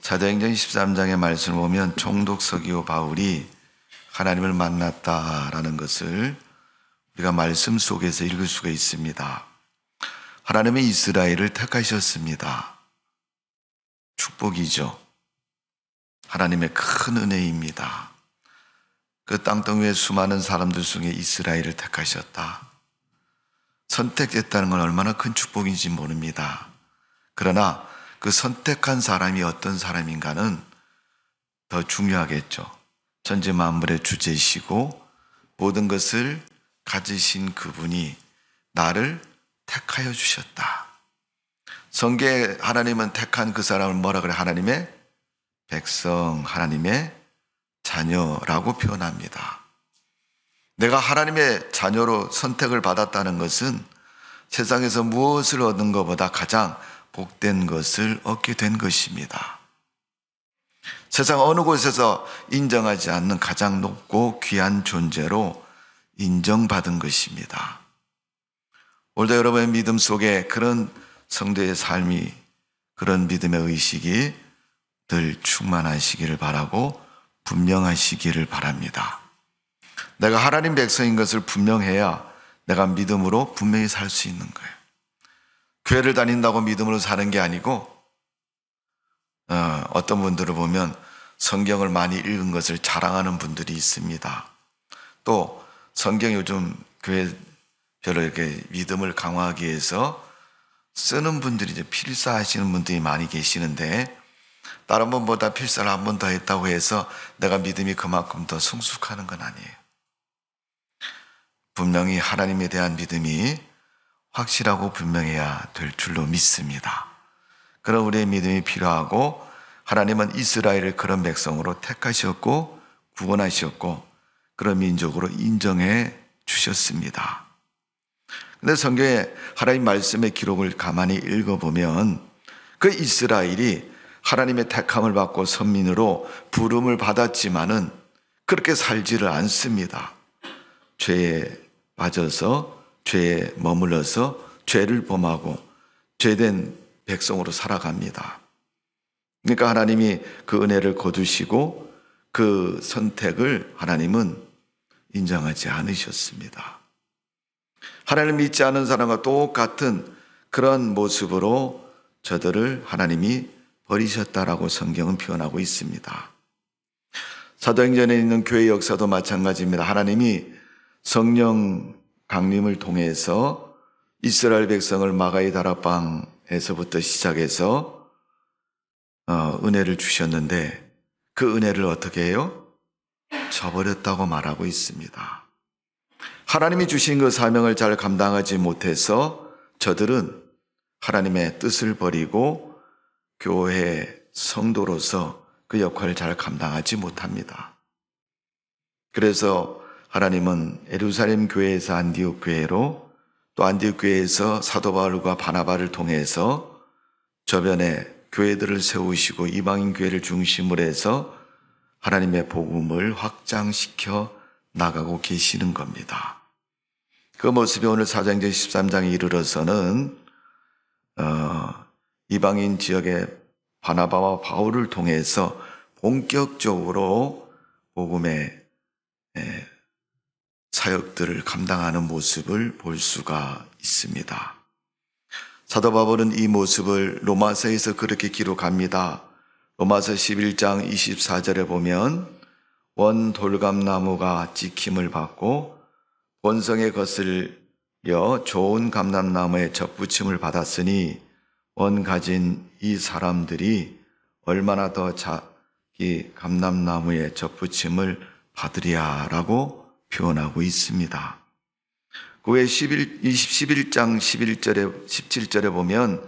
사도행전 13장의 말씀을 보면 총독 서기오 바울이 하나님을 만났다라는 것을 우리가 말씀 속에서 읽을 수가 있습니다. 하나님의 이스라엘을 택하셨습니다. 축복이죠. 하나님의 큰 은혜입니다. 그 땅덩 위에 수많은 사람들 중에 이스라엘을 택하셨다. 선택됐다는 건 얼마나 큰 축복인지 모릅니다. 그러나 그 선택한 사람이 어떤 사람인가는 더 중요하겠죠. 천지 만물의 주제시고 모든 것을 가지신 그분이 나를 택하여 주셨다. 성경에 하나님은 택한 그 사람을 뭐라 그래? 하나님의 백성, 하나님의 자녀라고 표현합니다. 내가 하나님의 자녀로 선택을 받았다는 것은 세상에서 무엇을 얻는 것보다 가장 복된 것을 얻게 된 것입니다. 세상 어느 곳에서 인정하지 않는 가장 높고 귀한 존재로 인정받은 것입니다. 오늘도 여러분의 믿음 속에 그런 성도의 삶이, 그런 믿음의 의식이 늘 충만하시기를 바라고 분명하시기를 바랍니다. 내가 하나님 백성인 것을 분명해야 내가 믿음으로 분명히 살 수 있는 거예요. 교회를 다닌다고 믿음으로 사는 게 아니고 어떤 분들을 보면 성경을 많이 읽은 것을 자랑하는 분들이 있습니다. 또 성경 요즘 교회 별로 이렇게 믿음을 강화하기 위해서 쓰는 분들이 이제 필사하시는 분들이 많이 계시는데 다른 분보다 필사를 한 번 더 했다고 해서 내가 믿음이 그만큼 더 성숙하는 건 아니에요. 분명히 하나님에 대한 믿음이 확실하고 분명해야 될 줄로 믿습니다. 그런 우리의 믿음이 필요하고 하나님은 이스라엘을 그런 백성으로 택하셨고 구원하셨고 그런 민족으로 인정해 주셨습니다. 그런데 성경에 하나님 말씀의 기록을 가만히 읽어보면 그 이스라엘이 하나님의 택함을 받고 선민으로 부름을 받았지만은 그렇게 살지를 않습니다. 죄에 빠져서 죄에 머물러서 죄를 범하고 죄된 백성으로 살아갑니다. 그러니까 하나님이 그 은혜를 거두시고 그 선택을 하나님은 인정하지 않으셨습니다. 하나님을 믿지 않은 사람과 똑같은 그런 모습으로 저들을 하나님이 버리셨다라고 성경은 표현하고 있습니다. 사도행전에 있는 교회 역사도 마찬가지입니다. 하나님이 성령 강림을 통해서 이스라엘 백성을 마가의 다락방에서부터 시작해서 은혜를 주셨는데 그 은혜를 어떻게 해요? 저버렸다고 말하고 있습니다. 하나님이 주신 그 사명을 잘 감당하지 못해서 저들은 하나님의 뜻을 버리고 교회 성도로서 그 역할을 잘 감당하지 못합니다. 그래서 하나님은 예루살렘 교회에서 안디옥 교회로 또 안디옥 교회에서 사도 바울과 바나바를 통해서 저변에 교회들을 세우시고 이방인 교회를 중심으로 해서 하나님의 복음을 확장시켜 나가고 계시는 겁니다. 그 모습이 오늘 사도행전 13장에 이르러서는 이방인 지역의 바나바와 바울을 통해서 본격적으로 복음의 사역들을 감당하는 모습을 볼 수가 있습니다. 사도 바울은 이 모습을 로마서에서 그렇게 기록합니다. 로마서 11장 24절에 보면 원 돌감나무가 찍힘을 받고 본성에 거슬려 좋은 감람나무에 접붙임을 받았으니 원 가진 이 사람들이 얼마나 더 자기 감람나무에 접붙임을 받으랴라고 표현하고 있습니다. 그 외에 11장 11절에 17절에 보면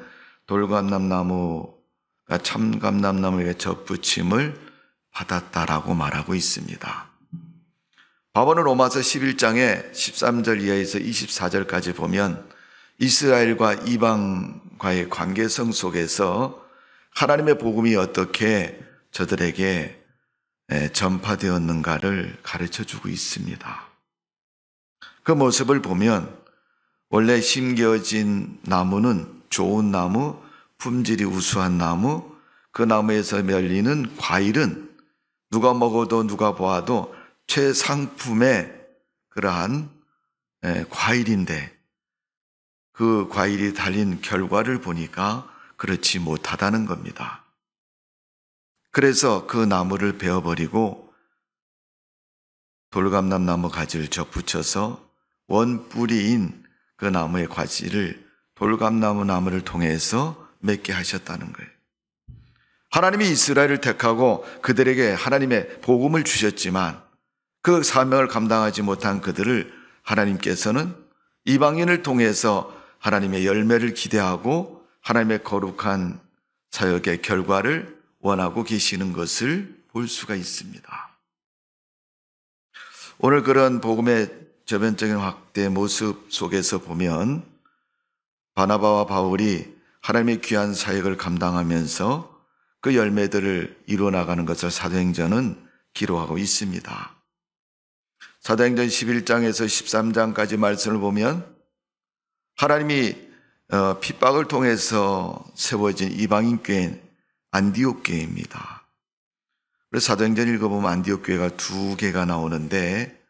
돌감람나무가 참감람나무에 접붙임을 받았다라고 말하고 있습니다. 바울은 로마서 11장에 13절 이하에서 24절까지 보면 이스라엘과 이방과의 관계성 속에서 하나님의 복음이 어떻게 저들에게 전파되었는가를 가르쳐주고 있습니다. 그 모습을 보면 원래 심겨진 나무는 좋은 나무, 품질이 우수한 나무, 그 나무에서 열리는 과일은 누가 먹어도 누가 보아도 최상품의 그러한 과일인데 그 과일이 달린 결과를 보니까 그렇지 못하다는 겁니다. 그래서 그 나무를 베어버리고 돌감람나무 가지를 접붙여서 원뿌리인 그 나무의 가지를 돌감나무 나무를 통해서 맺게 하셨다는 거예요. 하나님이 이스라엘을 택하고 그들에게 하나님의 복음을 주셨지만 그 사명을 감당하지 못한 그들을 하나님께서는 이방인을 통해서 하나님의 열매를 기대하고 하나님의 거룩한 사역의 결과를 원하고 계시는 것을 볼 수가 있습니다. 오늘 그런 복음의 저변적인 확대 모습 속에서 보면 바나바와 바울이 하나님의 귀한 사역을 감당하면서 그 열매들을 이루어 나가는 것을 사도행전은 기록하고 있습니다. 사도행전 11장에서 13장까지 말씀을 보면 하나님이 핍박을 통해서 세워진 이방인 교회는 안디옥 교회입니다. 그래서 사도행전 읽어보면 안디옥 교회가 2개가 나오는데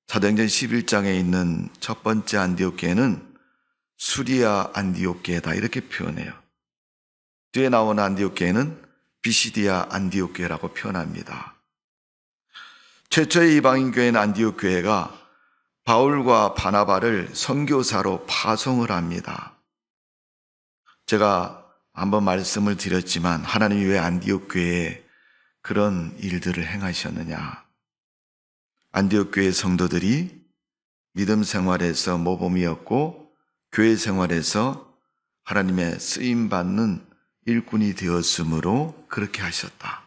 사도행전 11장에 있는 첫 번째 안디옥 교회는 수리아 안디옥 교회다 이렇게 표현해요. 뒤에 나오는 안디옥 교회는 비시디아 안디옥 교회라고 표현합니다. 최초의 이방인 교회는 안디옥 교회가 바울과 바나바를 선교사로 파송을 합니다. 제가 한번 말씀을 드렸지만 하나님이 왜 안디옥 교회에 그런 일들을 행하셨느냐. 안디옥 교회 성도들이 믿음 생활에서 모범이었고 교회 생활에서 하나님의 쓰임받는 일꾼이 되었으므로 그렇게 하셨다.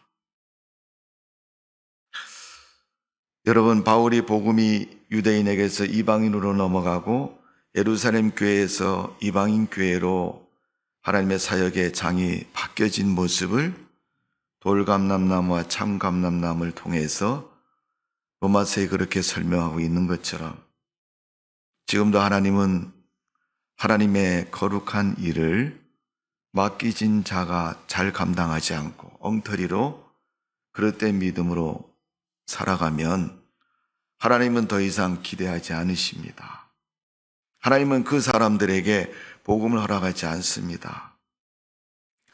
여러분, 바울이 복음이 유대인에게서 이방인으로 넘어가고 예루살렘 교회에서 이방인 교회로 하나님의 사역의 장이 바뀌어진 모습을 돌감람나무와 참감람나무를 통해서 로마서에 그렇게 설명하고 있는 것처럼 지금도 하나님은 하나님의 거룩한 일을 맡기진 자가 잘 감당하지 않고 엉터리로 그릇된 믿음으로 살아가면 하나님은 더 이상 기대하지 않으십니다. 하나님은 그 사람들에게 복음을 허락하지 않습니다.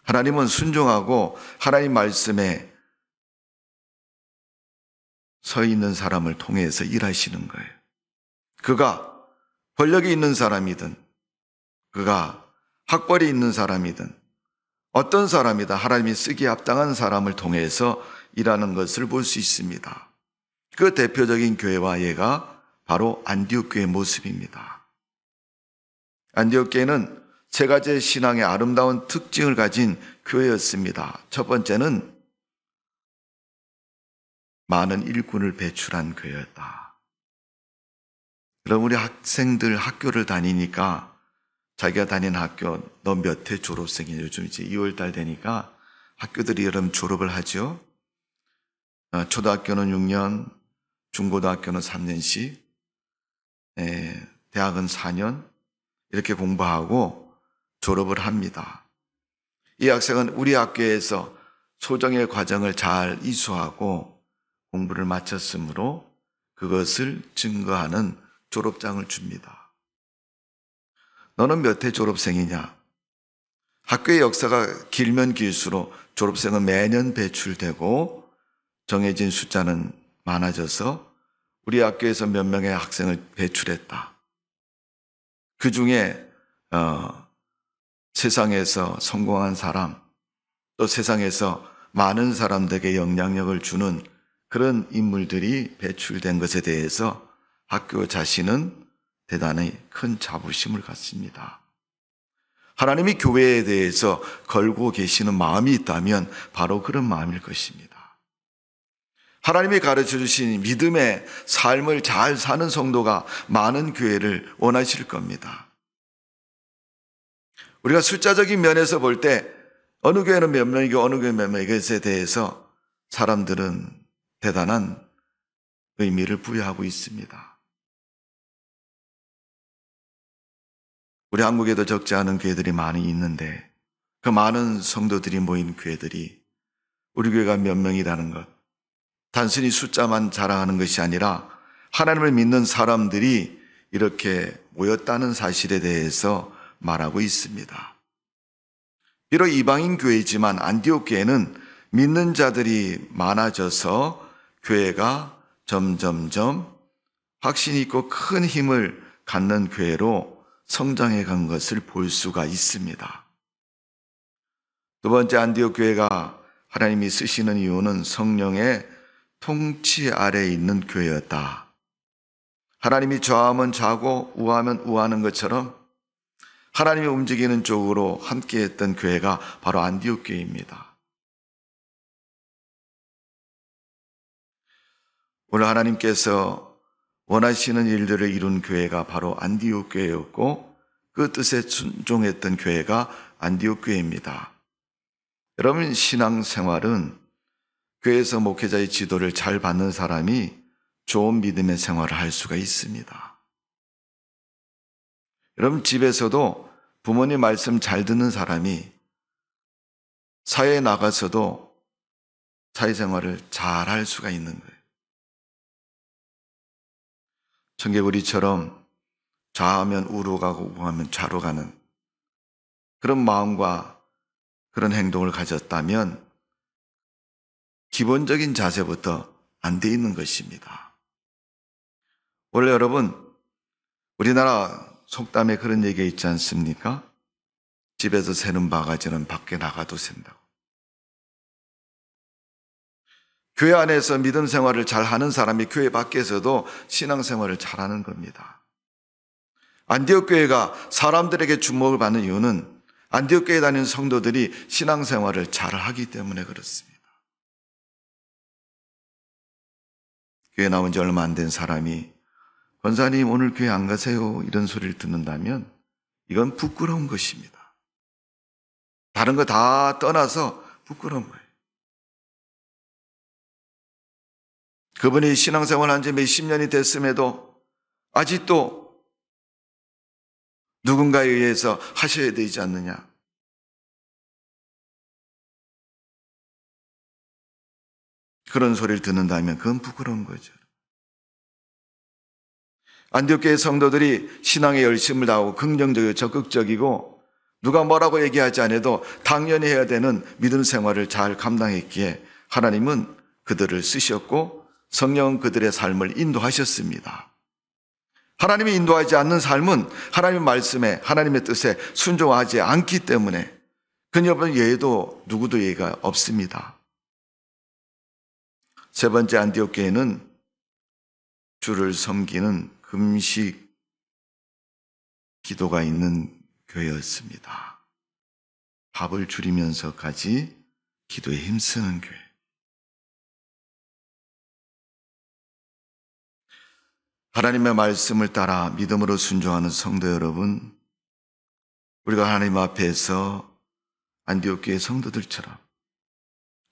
하나님은 순종하고 하나님 말씀에 서 있는 사람을 통해서 일하시는 거예요. 그가 권력이 있는 사람이든 그가 학벌이 있는 사람이든 어떤 사람이든 하나님이 쓰기에 합당한 사람을 통해서 일하는 것을 볼 수 있습니다. 그 대표적인 교회와 예가 바로 안디옥 교회의 모습입니다. 안디옥 교회는 세 가지의 신앙의 아름다운 특징을 가진 교회였습니다. 첫 번째는 많은 일꾼을 배출한 교회였다. 그럼 우리 학생들 학교를 다니니까 자기가 다니는 학교 너 몇 회 졸업생이냐. 요즘 이제 2월달 되니까 학교들이 여러분 졸업을 하죠. 초등학교는 6년, 중고등학교는 3년씩, 대학은 4년 이렇게 공부하고 졸업을 합니다. 이 학생은 우리 학교에서 소정의 과정을 잘 이수하고 공부를 마쳤으므로 그것을 증거하는 졸업장을 줍니다. 너는 몇 회 졸업생이냐? 학교의 역사가 길면 길수록 졸업생은 매년 배출되고 정해진 숫자는 많아져서 우리 학교에서 몇 명의 학생을 배출했다. 그 중에 세상에서 성공한 사람, 또 세상에서 많은 사람들에게 영향력을 주는 그런 인물들이 배출된 것에 대해서 학교 자신은 대단히 큰 자부심을 갖습니다. 하나님이 교회에 대해서 걸고 계시는 마음이 있다면 바로 그런 마음일 것입니다. 하나님이 가르쳐 주신 믿음의 삶을 잘 사는 성도가 많은 교회를 원하실 겁니다. 우리가 숫자적인 면에서 볼 때 어느 교회는 몇 명이고 어느 교회는 몇 명이고 것에 대해서 사람들은 대단한 의미를 부여하고 있습니다. 우리 한국에도 적지 않은 교회들이 많이 있는데 그 많은 성도들이 모인 교회들이 우리 교회가 몇 명이라는 것, 단순히 숫자만 자랑하는 것이 아니라 하나님을 믿는 사람들이 이렇게 모였다는 사실에 대해서 말하고 있습니다. 비록 이방인 교회지만 안디옥 교회는 믿는 자들이 많아져서 교회가 점점점 확신 있고 큰 힘을 갖는 교회로 성장해 간 것을 볼 수가 있습니다. 두 번째, 안디옥 교회가 하나님이 쓰시는 이유는 성령의 통치 아래에 있는 교회였다. 하나님이 좌하면 좌고 우하면 우하는 것처럼 하나님이 움직이는 쪽으로 함께했던 교회가 바로 안디옥 교회입니다. 오늘 하나님께서 원하시는 일들을 이룬 교회가 바로 안디옥 교회였고 그 뜻에 순종했던 교회가 안디옥 교회입니다. 여러분, 신앙생활은 교회에서 목회자의 지도를 잘 받는 사람이 좋은 믿음의 생활을 할 수가 있습니다. 여러분, 집에서도 부모님 말씀 잘 듣는 사람이 사회에 나가서도 사회생활을 잘 할 수가 있는 거예요. 청개구리처럼 좌하면 우로 가고 우하면 좌로 가는 그런 마음과 그런 행동을 가졌다면 기본적인 자세부터 안 돼 있는 것입니다. 원래 여러분, 우리나라 속담에 그런 얘기가 있지 않습니까? 집에서 새는 바가지는 밖에 나가도 샌다고. 교회 안에서 믿음 생활을 잘 하는 사람이 교회 밖에서도 신앙 생활을 잘 하는 겁니다. 안디옥 교회가 사람들에게 주목을 받는 이유는 안디옥 교회에 다니는 성도들이 신앙 생활을 잘 하기 때문에 그렇습니다. 교회 나온 지 얼마 안 된 사람이 권사님 오늘 교회 안 가세요? 이런 소리를 듣는다면 이건 부끄러운 것입니다. 다른 거 다 떠나서 부끄러운 거예요. 그분이 신앙생활 한 지 몇십 년이 됐음에도 아직도 누군가에 의해서 하셔야 되지 않느냐. 그런 소리를 듣는다면 그건 부끄러운 거죠. 안디옥 교회 성도들이 신앙에 열심을 다하고 긍정적이고 적극적이고 누가 뭐라고 얘기하지 않아도 당연히 해야 되는 믿음 생활을 잘 감당했기에 하나님은 그들을 쓰셨고 성령은 그들의 삶을 인도하셨습니다. 하나님이 인도하지 않는 삶은 하나님의 말씀에 하나님의 뜻에 순종하지 않기 때문에 그녀분 예외도 누구도 예외가 없습니다. 세 번째, 안디옥 교회는 주를 섬기는 금식 기도가 있는 교회였습니다. 밥을 줄이면서까지 기도에 힘쓰는 교회. 하나님의 말씀을 따라 믿음으로 순종하는 성도 여러분, 우리가 하나님 앞에서 안디옥 교회 성도들처럼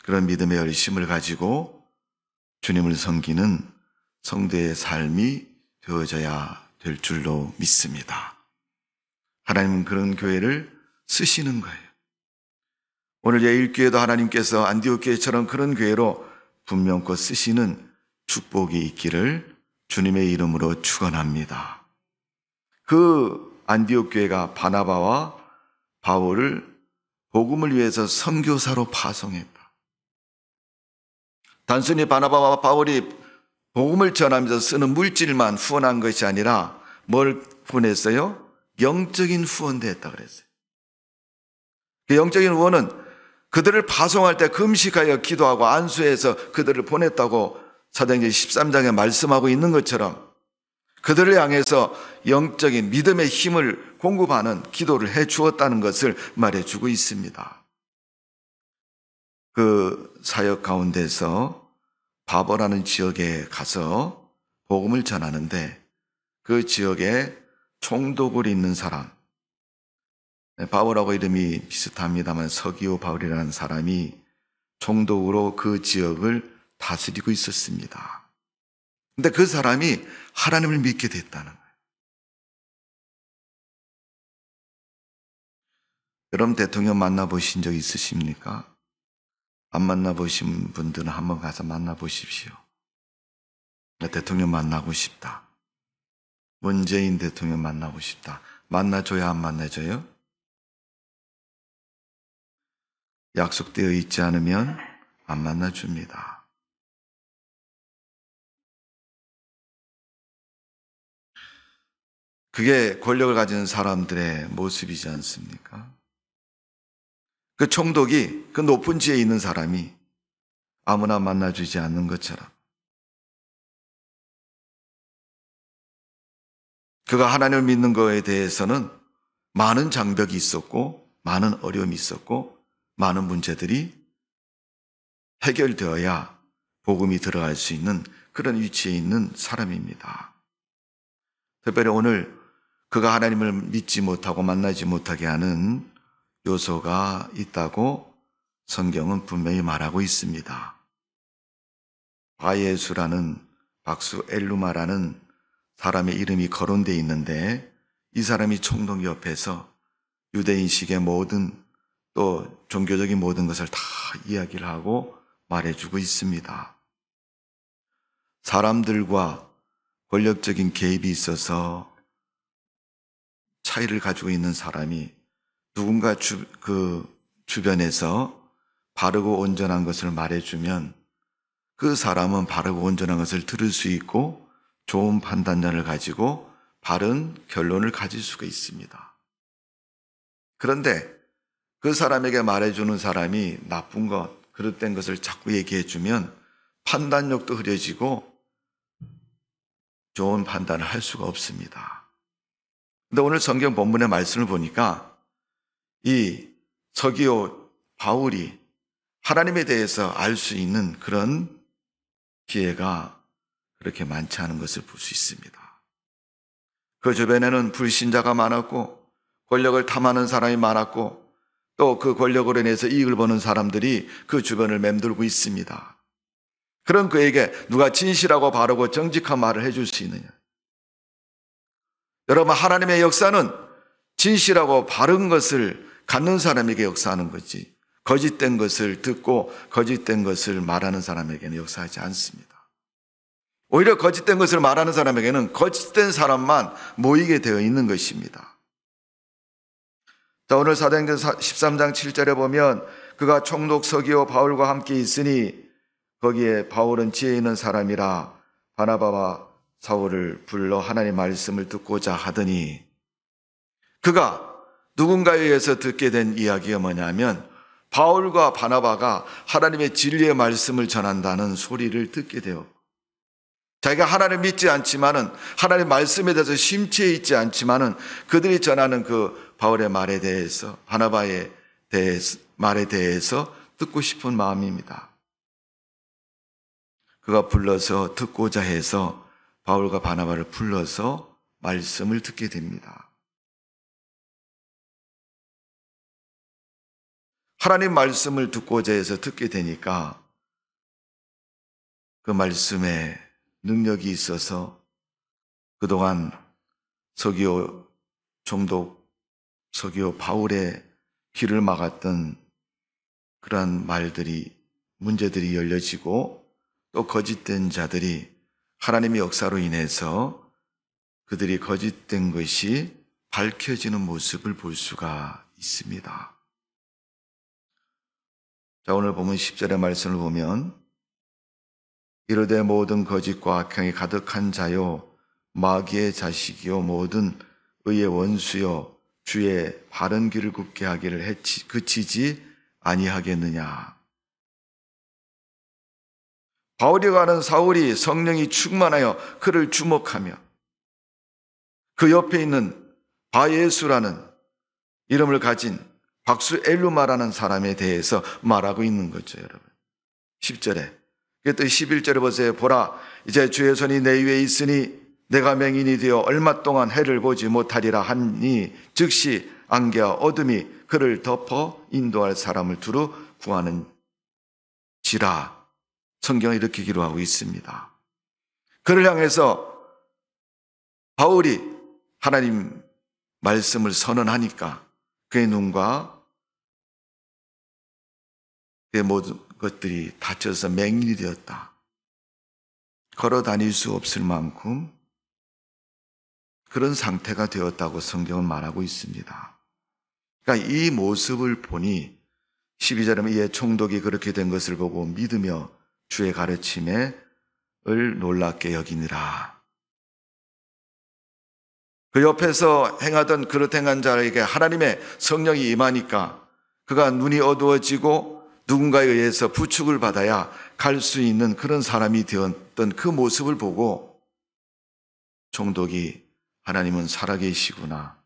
그런 믿음의 열심을 가지고 주님을 섬기는 성도의 삶이 되어져야 될 줄로 믿습니다. 하나님은 그런 교회를 쓰시는 거예요. 오늘 예일교회도 하나님께서 안디옥 교회처럼 그런 교회로 분명코 쓰시는 축복이 있기를 주님의 이름으로 축원합니다. 그 안디옥 교회가 바나바와 바울을 복음을 위해서 선교사로 파송했다. 단순히 바나바와 바울이 복음을 전하면서 쓰는 물질만 후원한 것이 아니라 뭘 후원했어요? 영적인 후원도 했다 그랬어요. 그 영적인 후원은 그들을 파송할 때 금식하여 기도하고 안수해서 그들을 보냈다고 사도행전 13장에 말씀하고 있는 것처럼 그들을 향해서 영적인 믿음의 힘을 공급하는 기도를 해 주었다는 것을 말해주고 있습니다. 그 사역 가운데서 바보라는 지역에 가서 복음을 전하는데 그 지역에 총독을 있는 사람, 바울하고 이름이 비슷합니다만 서기오 바울이라는 사람이 총독으로 그 지역을 다스리고 있었습니다. 근데 그 사람이 하나님을 믿게 됐다는 거예요. 여러분 대통령 만나보신 적 있으십니까? 안 만나보신 분들은 한번 가서 만나보십시오. 나 대통령 만나고 싶다. 문재인 대통령 만나고 싶다. 만나줘야 안 만나줘요? 약속되어 있지 않으면 안 만나줍니다. 그게 권력을 가진 사람들의 모습이지 않습니까? 그 총독이 그 높은 지에 있는 사람이 아무나 만나주지 않는 것처럼 그가 하나님을 믿는 것에 대해서는 많은 장벽이 있었고 많은 어려움이 있었고 많은 문제들이 해결되어야 복음이 들어갈 수 있는 그런 위치에 있는 사람입니다. 특별히 오늘 그가 하나님을 믿지 못하고 만나지 못하게 하는 요소가 있다고 성경은 분명히 말하고 있습니다. 바예수라는 박수 엘루마라는 사람의 이름이 거론되어 있는데 이 사람이 총독 옆에서 유대인식의 모든 또 종교적인 모든 것을 다 이야기를 하고 말해주고 있습니다. 사람들과 권력적인 개입이 있어서 차이를 가지고 있는 사람이 누군가 그 주변에서 바르고 온전한 것을 말해주면 그 사람은 바르고 온전한 것을 들을 수 있고 좋은 판단력을 가지고 바른 결론을 가질 수가 있습니다. 그런데 그 사람에게 말해주는 사람이 나쁜 것, 그릇된 것을 자꾸 얘기해주면 판단력도 흐려지고 좋은 판단을 할 수가 없습니다. 근데 오늘 성경 본문의 말씀을 보니까 이 서기오 바울이 하나님에 대해서 알 수 있는 그런 기회가 그렇게 많지 않은 것을 볼 수 있습니다. 그 주변에는 불신자가 많았고 권력을 탐하는 사람이 많았고 또 그 권력으로 인해서 이익을 보는 사람들이 그 주변을 맴돌고 있습니다. 그런 그에게 누가 진실하고 바르고 정직한 말을 해줄 수 있느냐? 여러분, 하나님의 역사는 진실하고 바른 것을 갖는 사람에게 역사하는 거지 거짓된 것을 듣고 거짓된 것을 말하는 사람에게는 역사하지 않습니다. 오히려 거짓된 것을 말하는 사람에게는 거짓된 사람만 모이게 되어 있는 것입니다. 자, 오늘 사도행전 13장 7절에 보면 그가 총독 서기오 바울과 함께 있으니 거기에 바울은 지혜 있는 사람이라 바나바와 사울을 불러 하나님의 말씀을 듣고자 하더니 그가 누군가에 의해서 듣게 된 이야기가 뭐냐면 바울과 바나바가 하나님의 진리의 말씀을 전한다는 소리를 듣게 돼요. 자기가 하나님을 믿지 않지만은 하나님의 말씀에 대해서 심취해 있지 않지만은 그들이 전하는 그 바울의 말에 대해서 바나바의 말에 대해서 듣고 싶은 마음입니다. 그가 불러서 듣고자 해서 바울과 바나바를 불러서 말씀을 듣게 됩니다. 하나님 말씀을 듣고자 해서 듣게 되니까 그 말씀에 능력이 있어서 그동안 서기오 총독 서기오 바울의 길을 막았던 그러한 말들이 문제들이 열려지고 또 거짓된 자들이 하나님의 역사로 인해서 그들이 거짓된 것이 밝혀지는 모습을 볼 수가 있습니다. 자, 오늘 보면 10절의 말씀을 보면 이르되 모든 거짓과 악행이 가득한 자요 마귀의 자식이요 모든 의의 원수요 주의 바른 길을 굽게 하기를 그치지 아니하겠느냐. 바울이 가는 사울이 성령이 충만하여 그를 주목하며 그 옆에 있는 바예수라는 이름을 가진 박수 엘루마라는 사람에 대해서 말하고 있는 거죠, 여러분. 10절에. 또 11절에 보세요. 보라, 이제 주의 손이 내 위에 있으니 내가 맹인이 되어 얼마 동안 해를 보지 못하리라 하니 즉시 안개와 어둠이 그를 덮어 인도할 사람을 두루 구하는 지라. 성경은 이렇게 기록하고 있습니다. 그를 향해서 바울이 하나님 말씀을 선언하니까 그의 눈과 그의 모든 것들이 다쳐서 맹인이 되었다. 걸어 다닐 수 없을 만큼 그런 상태가 되었다고 성경은 말하고 있습니다. 그러니까 이 모습을 보니 12절에 이에 총독이 그렇게 된 것을 보고 믿으며 주의 가르침에 을 놀랍게 여기니라. 그 옆에서 행하던 그릇 행한 자에게 하나님의 성령이 임하니까 그가 눈이 어두워지고 누군가에 의해서 부축을 받아야 갈 수 있는 그런 사람이 되었던 그 모습을 보고 총독이 하나님은 살아계시구나.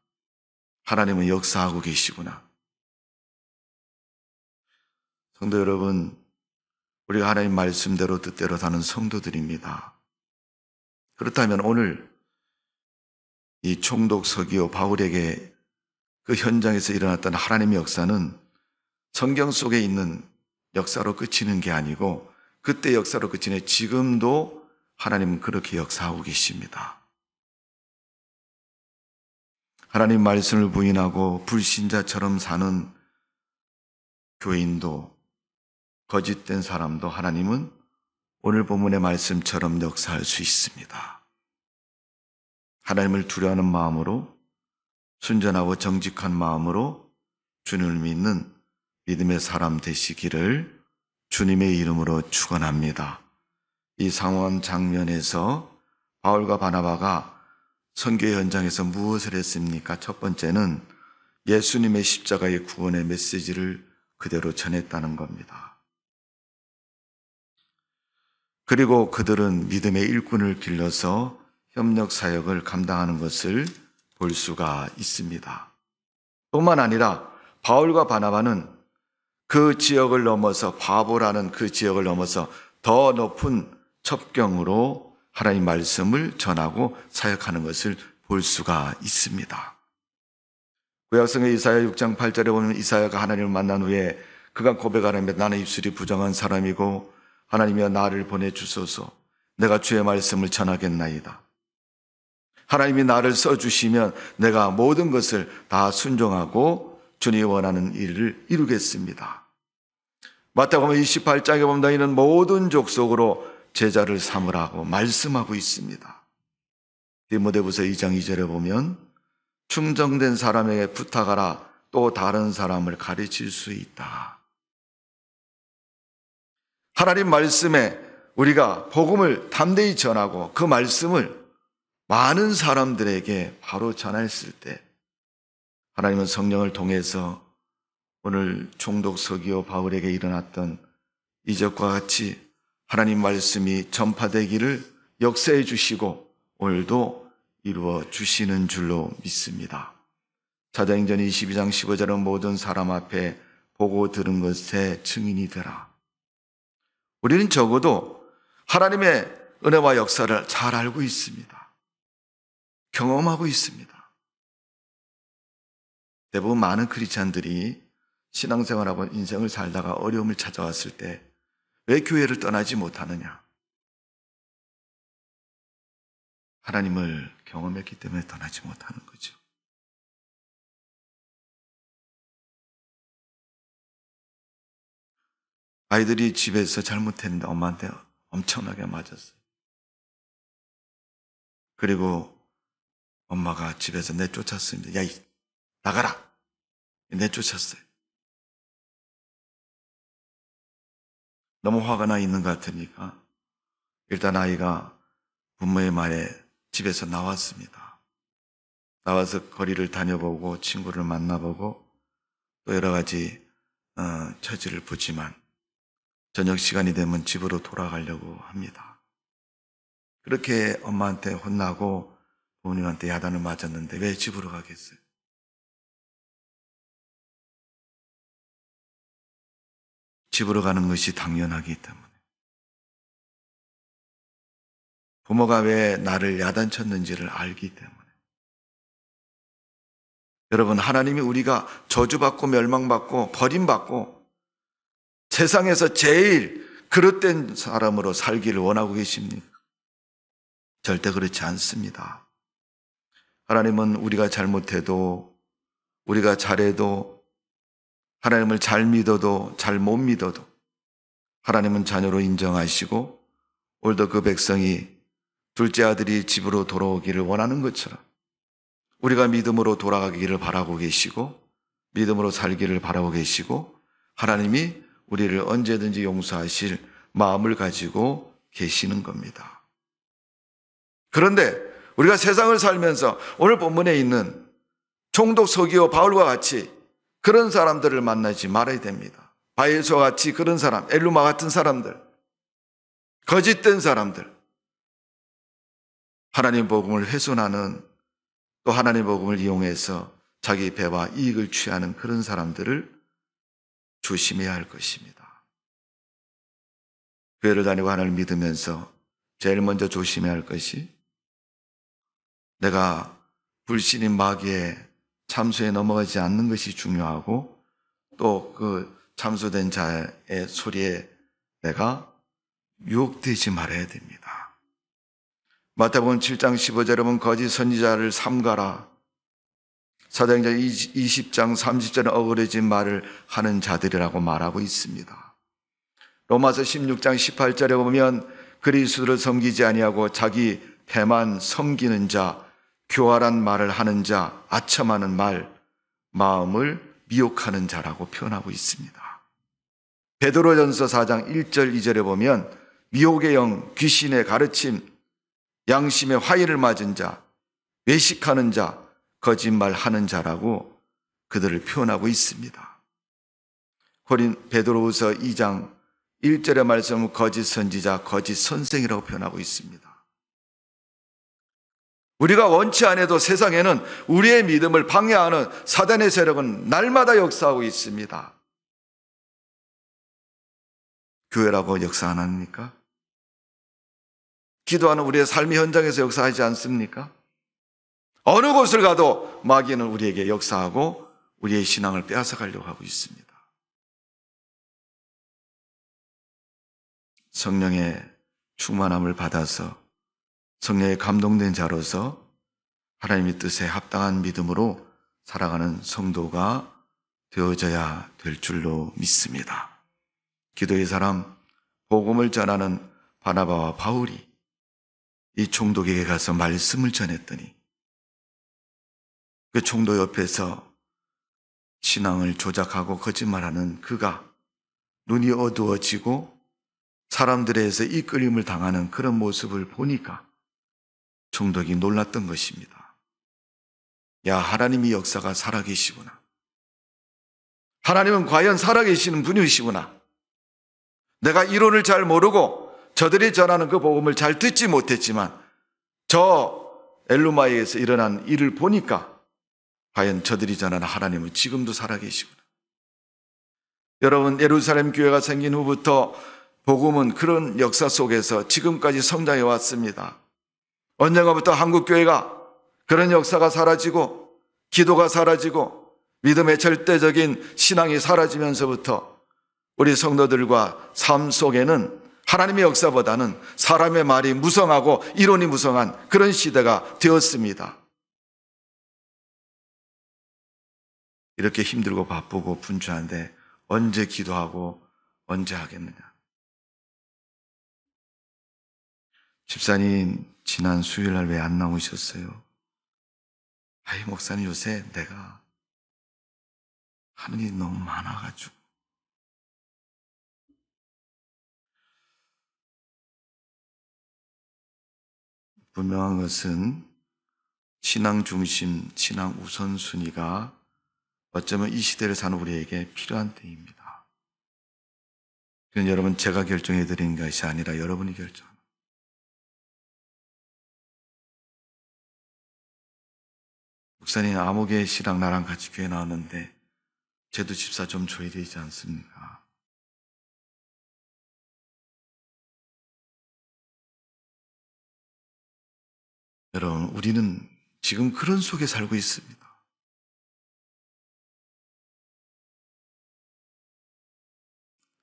하나님은 역사하고 계시구나. 성도 여러분, 우리가 하나님 말씀대로 뜻대로 사는 성도들입니다. 그렇다면 오늘 이 총독 서기오 바울에게 그 현장에서 일어났던 하나님의 역사는 성경 속에 있는 역사로 그치는 게 아니고 그때 역사로 그치는 지금도 하나님은 그렇게 역사하고 계십니다. 하나님 말씀을 부인하고 불신자처럼 사는 교인도 거짓된 사람도 하나님은 오늘 본문의 말씀처럼 역사할 수 있습니다. 하나님을 두려워하는 마음으로 순전하고 정직한 마음으로 주님을 믿는 믿음의 사람 되시기를 주님의 이름으로 축원합니다. 이 상황 장면에서 바울과 바나바가 선교 현장에서 무엇을 했습니까? 첫 번째는 예수님의 십자가의 구원의 메시지를 그대로 전했다는 겁니다. 그리고 그들은 믿음의 일꾼을 길러서 협력 사역을 감당하는 것을 볼 수가 있습니다. 뿐만 아니라 바울과 바나바는 그 지역을 넘어서 바보라는 그 지역을 넘어서 더 높은 첩경으로 하나님 말씀을 전하고 사역하는 것을 볼 수가 있습니다. 구약성의 이사야 6장 8절에 보면 이사야가 하나님을 만난 후에 그가 고백하라며 나는 입술이 부정한 사람이고 하나님이여 나를 보내주소서 내가 주의 말씀을 전하겠나이다. 하나님이 나를 써주시면 내가 모든 것을 다 순종하고 주님이 원하는 일을 이루겠습니다. 마태복음 28장에 보면 너희는 모든 족속으로 제자를 삼으라고 말씀하고 있습니다. 디모데후서 2장 2절에 보면 충정된 사람에게 부탁하라 또 다른 사람을 가르칠 수 있다. 하나님 말씀에 우리가 복음을 담대히 전하고 그 말씀을 많은 사람들에게 바로 전했을 때 하나님은 성령을 통해서 오늘 총독 서기오 바울에게 일어났던 이적과 같이 하나님 말씀이 전파되기를 역사해 주시고 오늘도 이루어 주시는 줄로 믿습니다. 사도행전 22장 15절은 모든 사람 앞에 보고 들은 것에 증인이 되라. 우리는 적어도 하나님의 은혜와 역사를 잘 알고 있습니다. 경험하고 있습니다. 대부분 많은 크리스찬들이 신앙생활하고 인생을 살다가 어려움을 찾아왔을 때 왜 교회를 떠나지 못하느냐? 하나님을 경험했기 때문에 떠나지 못하는 거죠. 아이들이 집에서 잘못했는데 엄마한테 엄청나게 맞았어요. 그리고 엄마가 집에서 내쫓았습니다. 야, 나가라! 내쫓았어요. 너무 화가 나 있는 것 같으니까 일단 아이가 부모의 말에 집에서 나왔습니다. 나와서 거리를 다녀보고 친구를 만나보고 또 여러 가지 처지를 보지만 저녁 시간이 되면 집으로 돌아가려고 합니다. 그렇게 엄마한테 혼나고 부모님한테 야단을 맞았는데 왜 집으로 가겠어요? 집으로 가는 것이 당연하기 때문에. 부모가 왜 나를 야단쳤는지를 알기 때문에. 여러분, 하나님이 우리가 저주받고 멸망받고 버림받고 세상에서 제일 그릇된 사람으로 살기를 원하고 계십니까? 절대 그렇지 않습니다. 하나님은 우리가 잘못해도 우리가 잘해도 하나님을 잘 믿어도 잘 못 믿어도 하나님은 자녀로 인정하시고 오늘도 그 백성이 둘째 아들이 집으로 돌아오기를 원하는 것처럼 우리가 믿음으로 돌아가기를 바라고 계시고 믿음으로 살기를 바라고 계시고 하나님이 우리를 언제든지 용서하실 마음을 가지고 계시는 겁니다. 그런데 우리가 세상을 살면서 오늘 본문에 있는 총독 서기오 바울과 같이 그런 사람들을 만나지 말아야 됩니다. 바엘서와 같이 그런 사람, 엘루마 같은 사람들, 거짓된 사람들, 하나님 복음을 훼손하는 또 하나님 복음을 이용해서 자기 배와 이익을 취하는 그런 사람들을 조심해야 할 것입니다. 교회를 다니고 하나님을 믿으면서 제일 먼저 조심해야 할 것이 내가 불신인 마귀의 참소에 넘어가지 않는 것이 중요하고 또 그 참소된 자의 소리에 내가 유혹되지 말아야 됩니다. 마태복음 7장 15절에 보면 거짓 선지자를 삼가라. 사도행전 20장 30절에 어그러진 말을 하는 자들이라고 말하고 있습니다. 로마서 16장 18절에 보면 그리스도를 섬기지 아니하고 자기 배만 섬기는 자, 교활한 말을 하는 자, 아첨하는 말, 마음을 미혹하는 자라고 표현하고 있습니다. 베드로전서 4장 1절 2절에 보면 미혹의 영, 귀신의 가르침, 양심의 화의를 맞은 자, 외식하는 자, 거짓말하는 자라고 그들을 표현하고 있습니다. 베드로후서 2장 1절의 말씀은 거짓 선지자, 거짓 선생이라고 표현하고 있습니다. 우리가 원치 않아도 세상에는 우리의 믿음을 방해하는 사단의 세력은 날마다 역사하고 있습니다. 교회라고 역사 안 합니까? 기도하는 우리의 삶의 현장에서 역사하지 않습니까? 어느 곳을 가도 마귀는 우리에게 역사하고 우리의 신앙을 빼앗아가려고 하고 있습니다. 성령의 충만함을 받아서 성령에 감동된 자로서 하나님의 뜻에 합당한 믿음으로 살아가는 성도가 되어져야 될 줄로 믿습니다. 기도의 사람, 복음을 전하는 바나바와 바울이 이 총독에게 가서 말씀을 전했더니 그 총독 옆에서 신앙을 조작하고 거짓말하는 그가 눈이 어두워지고 사람들에 의해서 이끌림을 당하는 그런 모습을 보니까 총독이 놀랐던 것입니다. 야, 하나님의 역사가 살아계시구나. 하나님은 과연 살아계시는 분이시구나. 내가 이론을 잘 모르고 저들이 전하는 그 복음을 잘 듣지 못했지만 저 엘루마에서 일어난 일을 보니까 과연 저들이 전하는 하나님은 지금도 살아계시구나. 여러분, 예루살렘 교회가 생긴 후부터 복음은 그런 역사 속에서 지금까지 성장해 왔습니다. 언젠가부터 한국교회가 그런 역사가 사라지고 기도가 사라지고 믿음의 절대적인 신앙이 사라지면서부터 우리 성도들과 삶 속에는 하나님의 역사보다는 사람의 말이 무성하고 이론이 무성한 그런 시대가 되었습니다. 이렇게 힘들고 바쁘고 분주한데 언제 기도하고 언제 하겠느냐. 집사님 지난 수요일날 왜 안 나오셨어요? 아이, 목사님 요새 내가 하는 일이 너무 많아가지고. 분명한 것은 신앙 중심, 신앙 우선순위가 어쩌면 이 시대를 사는 우리에게 필요한 때입니다. 그건 여러분 제가 결정해 드린 것이 아니라 여러분이 결정합니다. 목사님, 아무개 씨랑 나랑 같이 교회 나왔는데 쟤도 집사 좀 줘야 되지 않습니까? 여러분, 우리는 지금 그런 속에 살고 있습니다.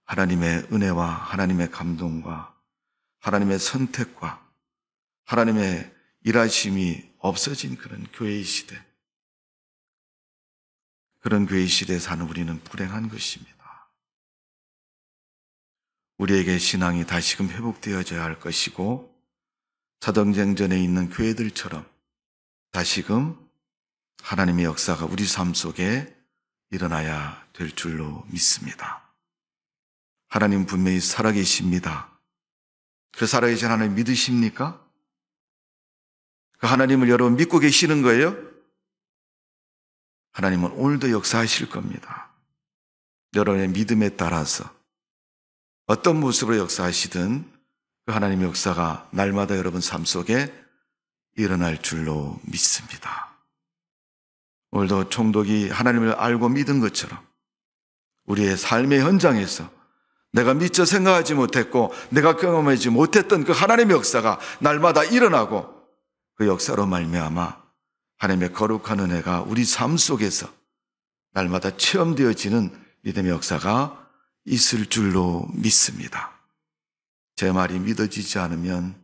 하나님의 은혜와 하나님의 감동과 하나님의 선택과 하나님의 일하심이 없어진 그런 교회의 시대, 그런 교회의 시대에 사는 우리는 불행한 것입니다. 우리에게 신앙이 다시금 회복되어져야 할 것이고, 사도행전에 있는 교회들처럼 다시금 하나님의 역사가 우리 삶 속에 일어나야 될 줄로 믿습니다. 하나님 분명히 살아계십니다. 그 살아계신 하나님 믿으십니까? 그 하나님을 여러분 믿고 계시는 거예요? 하나님은 오늘도 역사하실 겁니다. 여러분의 믿음에 따라서 어떤 모습으로 역사하시든 그 하나님의 역사가 날마다 여러분 삶 속에 일어날 줄로 믿습니다. 오늘도 총독이 하나님을 알고 믿은 것처럼 우리의 삶의 현장에서 내가 미처 생각하지 못했고 내가 경험하지 못했던 그 하나님의 역사가 날마다 일어나고, 그 역사로 말미암아 하나님의 거룩한 은혜가 우리 삶 속에서 날마다 체험되어지는 믿음의 역사가 있을 줄로 믿습니다. 제 말이 믿어지지 않으면,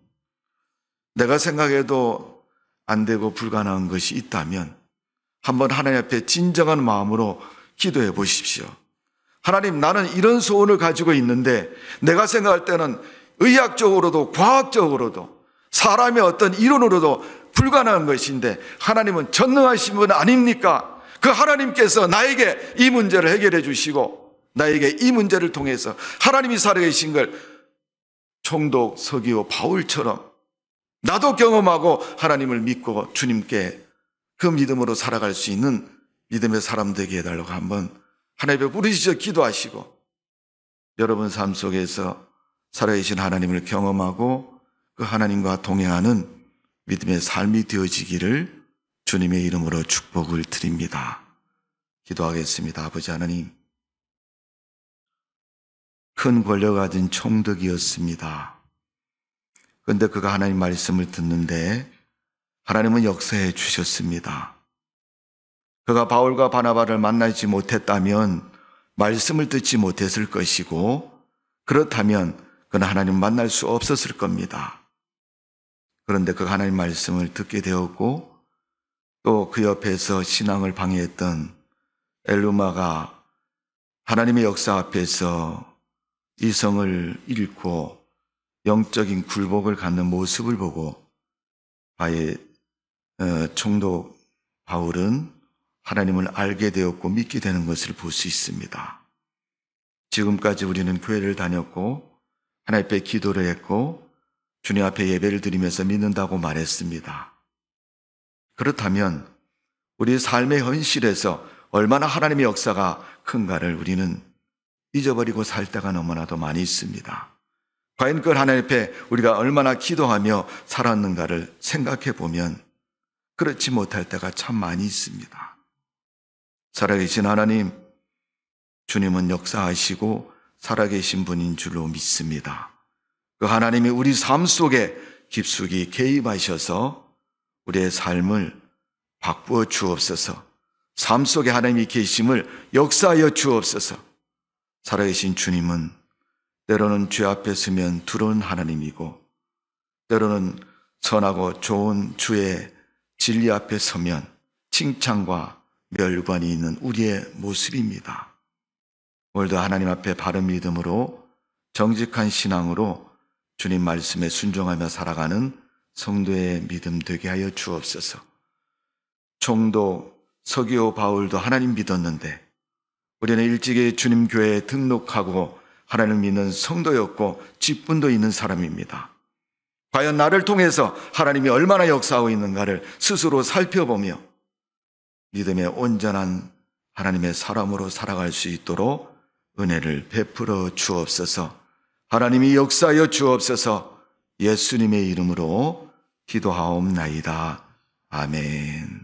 내가 생각해도 안 되고 불가능한 것이 있다면 한번 하나님 앞에 진정한 마음으로 기도해 보십시오. 하나님, 나는 이런 소원을 가지고 있는데 내가 생각할 때는 의학적으로도 과학적으로도 사람의 어떤 이론으로도 불가능한 것인데 하나님은 전능하신 분 아닙니까? 그 하나님께서 나에게 이 문제를 해결해 주시고 나에게 이 문제를 통해서 하나님이 살아계신 걸 총독 서기오 바울처럼 나도 경험하고 하나님을 믿고 주님께 그 믿음으로 살아갈 수 있는 믿음의 사람 되게 해달라고 한번 하나님 앞에 부르짖어 기도하시고, 여러분 삶 속에서 살아계신 하나님을 경험하고 그 하나님과 동행하는 믿음의 삶이 되어지기를 주님의 이름으로 축복을 드립니다. 기도하겠습니다. 아버지 하나님, 큰 권력 가진 총독이었습니다. 그런데 그가 하나님 말씀을 듣는데 하나님은 역사해 주셨습니다. 그가 바울과 바나바를 만나지 못했다면 말씀을 듣지 못했을 것이고, 그렇다면 그는 하나님 만날 수 없었을 겁니다. 그런데 그가 하나님 말씀을 듣게 되었고, 또 그 옆에서 신앙을 방해했던 엘루마가 하나님의 역사 앞에서 이성을 잃고 영적인 굴복을 갖는 모습을 보고 아예 총독 바울은 하나님을 알게 되었고 믿게 되는 것을 볼 수 있습니다. 지금까지 우리는 교회를 다녔고 하나님 앞에 기도를 했고 주님 앞에 예배를 드리면서 믿는다고 말했습니다. 그렇다면 우리 삶의 현실에서 얼마나 하나님의 역사가 큰가를 우리는 잊어버리고 살 때가 너무나도 많이 있습니다. 과연 그 하나님 앞에 우리가 얼마나 기도하며 살았는가를 생각해 보면 그렇지 못할 때가 참 많이 있습니다. 살아계신 하나님, 주님은 역사하시고 살아계신 분인 줄로 믿습니다. 그 하나님이 우리 삶 속에 깊숙이 개입하셔서 우리의 삶을 바꾸어 주옵소서. 삶 속에 하나님이 계심을 역사하여 주옵소서. 살아계신 주님은 때로는 죄 앞에 서면 두려운 하나님이고, 때로는 선하고 좋은 주의 진리 앞에 서면 칭찬과 멸관이 있는 우리의 모습입니다. 오늘도 하나님 앞에 바른 믿음으로 정직한 신앙으로 주님 말씀에 순종하며 살아가는 성도의 믿음 되게 하여 주옵소서. 총독 서기오 바울도 하나님 믿었는데 우리는 일찍이 주님 교회에 등록하고 하나님 믿는 성도였고 직분도 있는 사람입니다. 과연 나를 통해서 하나님이 얼마나 역사하고 있는가를 스스로 살펴보며 믿음의 온전한 하나님의 사람으로 살아갈 수 있도록 은혜를 베풀어 주옵소서. 하나님이 역사하여 주옵소서. 예수님의 이름으로 기도하옵나이다. 아멘.